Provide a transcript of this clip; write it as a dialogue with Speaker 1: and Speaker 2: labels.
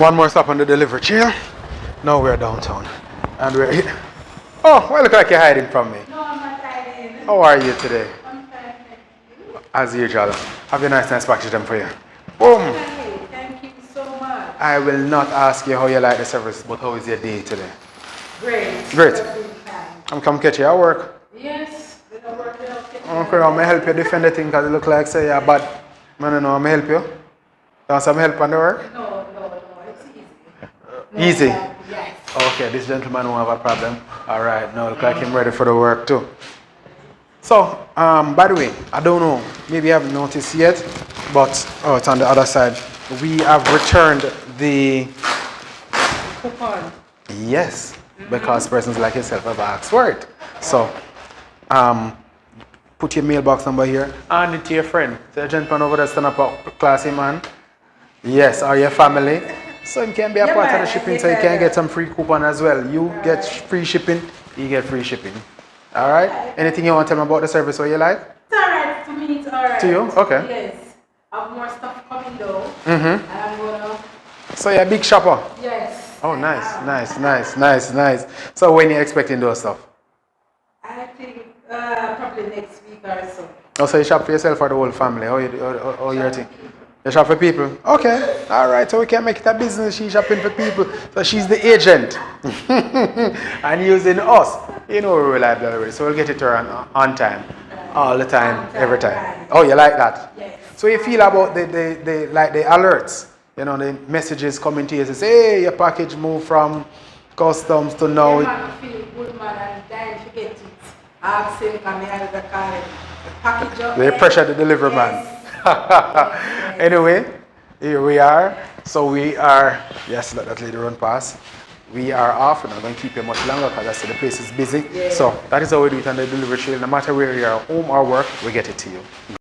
Speaker 1: One more stop on the delivery chair. Now we're downtown. And we're here. Oh, well, look like you're hiding from me.
Speaker 2: No, I'm not hiding.
Speaker 1: How are you today?
Speaker 2: I'm fine, thank you.
Speaker 1: As usual. Have a nice package them for you. Boom.
Speaker 2: Hey, thank you so much.
Speaker 1: I will not ask you how you like the service, but how is your day today?
Speaker 2: Great.
Speaker 1: Great.
Speaker 2: Perfectly fine.
Speaker 1: I'm come catch you at work.
Speaker 2: Yes, when I work there, I'll get you.
Speaker 1: Okay, I'm going to help you defend the thing because it look like say you're bad. Man, no, I'm going to help you. You want some help on the work?
Speaker 2: No, it's easy.
Speaker 1: Easy?
Speaker 2: Yes.
Speaker 1: Okay, this gentleman won't have a problem. All right, now look like him ready for the work too. So, by the way, I don't know, maybe you haven't noticed yet, but oh, it's on the other side. We have returned the
Speaker 2: Coupon.
Speaker 1: yes, because persons like yourself have asked for it. So, put your mailbox number here and it to your friend. The gentleman over there stand up a classy man. Yes, or your family. So you can be a
Speaker 2: Yeah,
Speaker 1: part of
Speaker 2: man,
Speaker 1: the shipping,
Speaker 2: I
Speaker 1: so you
Speaker 2: get
Speaker 1: can
Speaker 2: that.
Speaker 1: get some free coupon as well. You get free shipping, you get free shipping. All right? Anything you want to tell me about the service what you like?
Speaker 2: It's alright to me, it's alright.
Speaker 1: To you? Okay.
Speaker 2: Yes. I have more stuff coming though.
Speaker 1: Mm-hmm.
Speaker 2: And I'm gonna,
Speaker 1: So you're a big shopper?
Speaker 2: yes.
Speaker 1: Oh,
Speaker 2: I am.
Speaker 1: nice. So when you expecting those stuff?
Speaker 2: I think probably next week or so.
Speaker 1: Oh, so you shop for yourself or the whole family? How your thing? You shop for people? Okay, all right. So we can make it a business. She's shopping for people. So she's the agent. And using us. You know we're reliable already. So we'll get it to her on time. All the time, every time.
Speaker 2: Right.
Speaker 1: Oh, you like that?
Speaker 2: Yes.
Speaker 1: So you feel about the like the alerts. You know, the messages coming to you say, hey, your package moved from customs to now.
Speaker 2: Yeah, man, feel good man and then forget it. Ask him come here with the car. The package up
Speaker 1: They
Speaker 2: there.
Speaker 1: pressure the delivery man.
Speaker 2: Yes. Yes.
Speaker 1: Anyway, here we are. So we are, yes, let that lady run past. We are off. We're not going to keep you much longer because I see the place is busy.
Speaker 2: Yeah.
Speaker 1: So that is how we do it on the delivery trail. No matter where you are, home or work, we get it to you.